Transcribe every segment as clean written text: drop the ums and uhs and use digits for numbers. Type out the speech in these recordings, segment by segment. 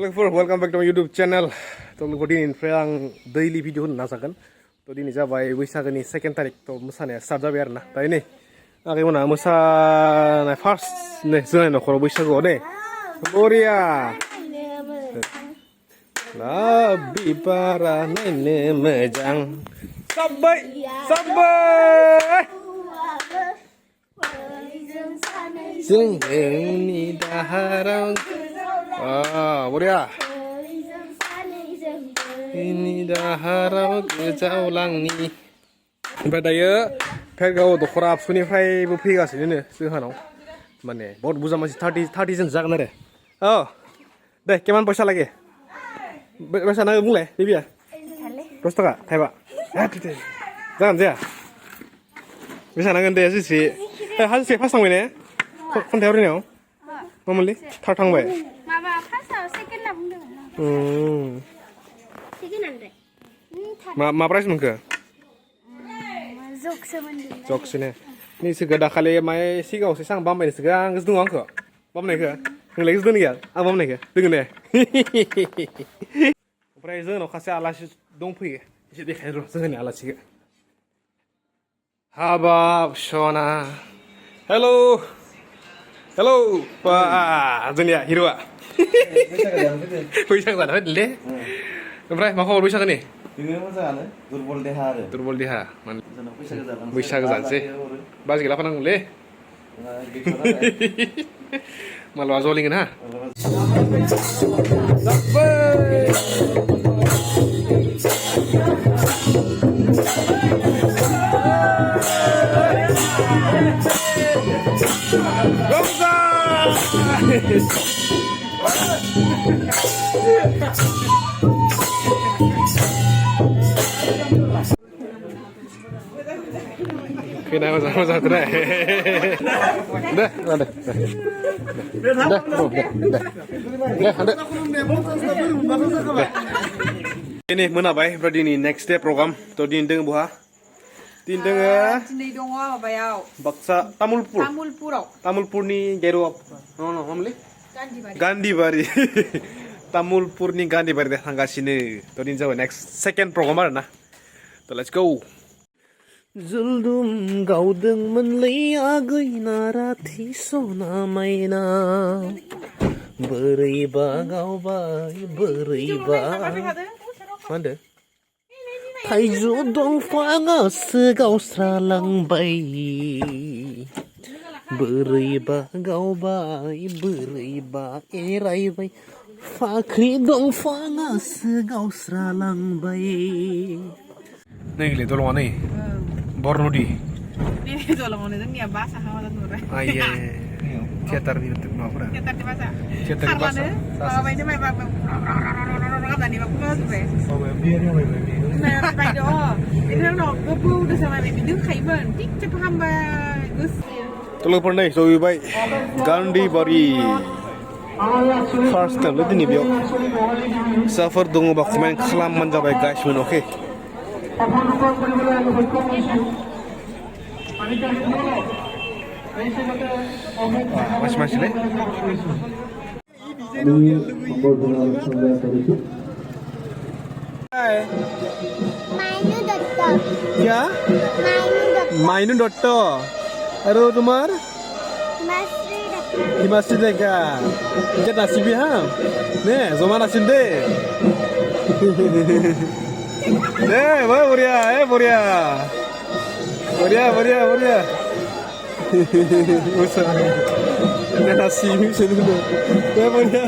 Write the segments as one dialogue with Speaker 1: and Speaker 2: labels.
Speaker 1: Welcome back to my YouTube channel. Today ang daily video nasakan. To dini jabay Baisagani second tarik to musane start jabe arna. Tai ne. Age mona musa na first ne zone no khoro Baisago ne. Gloria. Labi para ne mejang. Sabai. Sungeni daharang. Gloria. Ini dah harap kejaulang ni. Berdaya, pergau dokora apsuni fai bupi gas ini nih sehanau. Mana? बहुत बुझा masih 30 jen जागना रे. Oh, deh, keman पैसा lagi? पैसा ना बुंले, bibi ya? 10 taka, Thaiba. Tidak. Jangan dia. Bisa nangan dia sih. Hasil pasang ini. Kon teori nih, mau beli? Thang bae. Ma price mungkin? Jokes ini. Ni segala kali mai sigau sesang bam ini segang kesdung angko. Bam nih ke? Yang lagi kesdung ya? Bam nih ke? Dengan deh. Price no kasih alas dong pergi. Jadi khairul segini alas sih. Habab Shona. Hello, Pak Zunia Hirua. Bisa kan? Deh. Ompray, mau bisa kan nih? Durbol deha. Bisa kan sih? Bas gila panang le. Malu azolingin ha. Kena masa terakhir. Dah. Ini mana bay? Berarti ini next day program. To dindeng buah. Dindeng ya.
Speaker 2: Dindeng dong bayau.
Speaker 1: Baksa Tamulpur. Tamulpur ni Geru. No, mamli. Gandhi Bari. Tamulpur ni Gandhi Bari deh tangga sini. To dindeng next second program mana? So let's go. Zuldum gaudeng menlei agai narati sona maina beriba gau bai beriba mana Taizu dong fanga segau sralang bai beriba gau bai beriba erai bai fakri dong fanga segau sralang bai Nih tolong nih Bornodi.
Speaker 2: Ini tolong ini dia bahasa hawa dan nurah.
Speaker 1: Iya. Teater di mana?
Speaker 2: Teater di bahasa.
Speaker 1: Teater di bahasa.
Speaker 2: Kalau ini mah apa nih? Aku mau tuh.
Speaker 1: Oh, biar yang mana?
Speaker 2: Nah,ไปดอini kan dok, aku udah sama nih, itu kayak ban, tik cepet bagus.
Speaker 1: Tolong pernah so baik. Gandhi Bari. First time lihat ini bio. Safar dong bak main kelam mencapai guys, oke. Masih nih? Ya? Mainu Dotto. Aduh, Tumar? Himasri deka. Ikat nasi biham. Nih, Zoma nasi deh. Boria. Usah. Ada nasi sini dulu. Boria.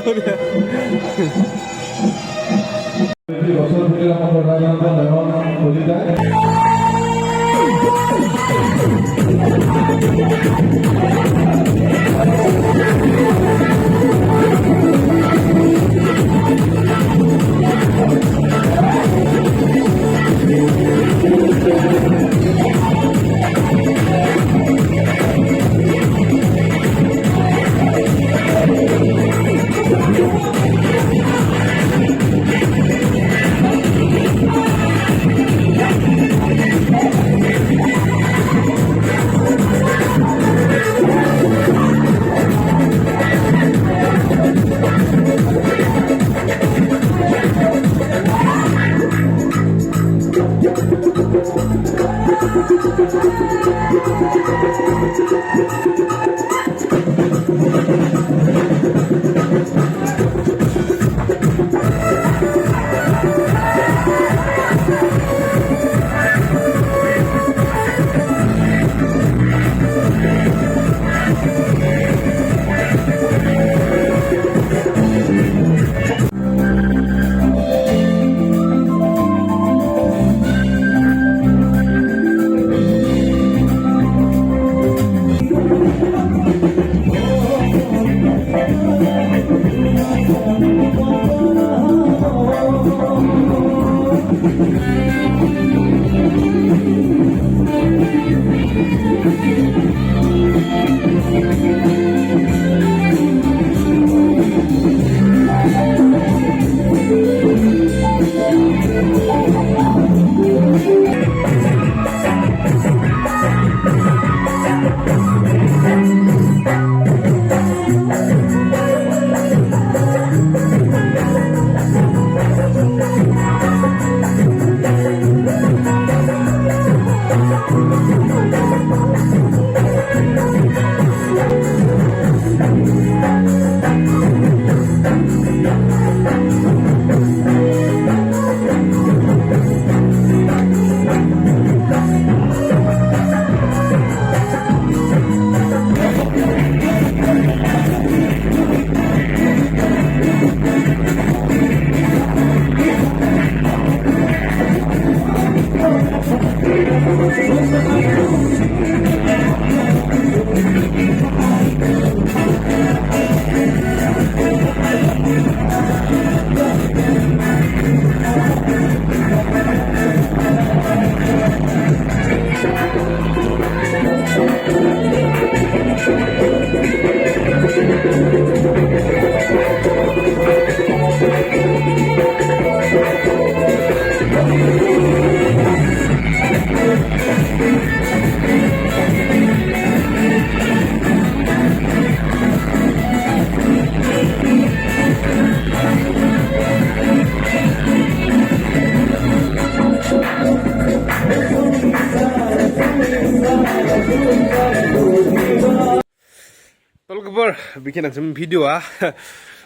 Speaker 1: bikin aja video ah,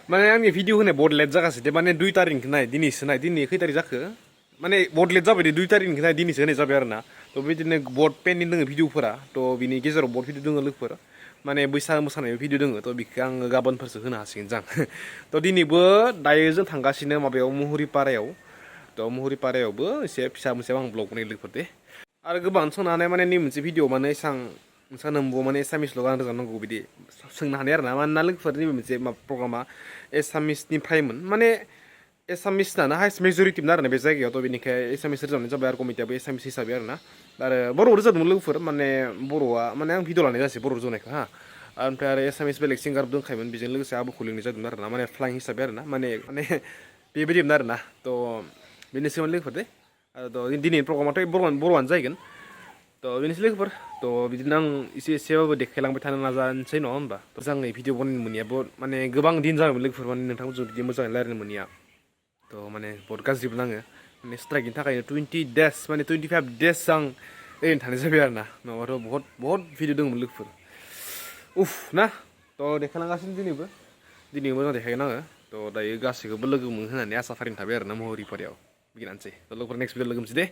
Speaker 1: mana yang video ini board LED jaga sih, mana 2 tarin kena, dini senai dini kita jaga, mana board LED jaga di 2 tarin kena dini senai jaga erna, to begini board pen ini dengan video pura, to bini geser board video dengan look pura, mana bisa musana video dengan, to bikin gaban persu kena hasil jang, to dini ber daya jen tangga sini mabeo muhuri pareo, to muhuri pareo ber siap bisa musewang blog ini look pura, ada keban sonanya mana ini musik video mana sang misalnya nembus mana Esamis logan rezeki gue bidi, senang hadir nama nalik ferdini bimse ma programa Esamis ni payment, mana Esamis na highest majority benar na bezagi atau bini kayak Esamis rezeki coba bayar komite abu Esamis sisa bayar na, dar baru rezeki mulai fer, mana borua, mana yang video lah nih sih baru rezeki ha, ampere Esamis belek singar bedung kaiman bijen lagi saya abu kuling nih jadi benar na, mana flying sisa bayar na, mana bibir benar na, to bini sih mulai fer deh, to dini program itu boruan zaigen. To bini sih lekper, to bidinang isi sewa berdek kelang bertahan nazan saya no amba. To sang video bonin munia, bod mana gebang din zang lekper mana nentang ujuk dia mazang lari munia. To mana podcast di belanga, mana strike inta kayak 20 days, mana 25 days sang tanya sebiar na, no waduh बहुत video dong lekper. Nah, to dek kelang asin dini mazang dek kelang nanga, to dari gas ke belakang menghana ni asa farin tabiar na mau ripariau, begini nanti. To lekper next video lagi mesti deh.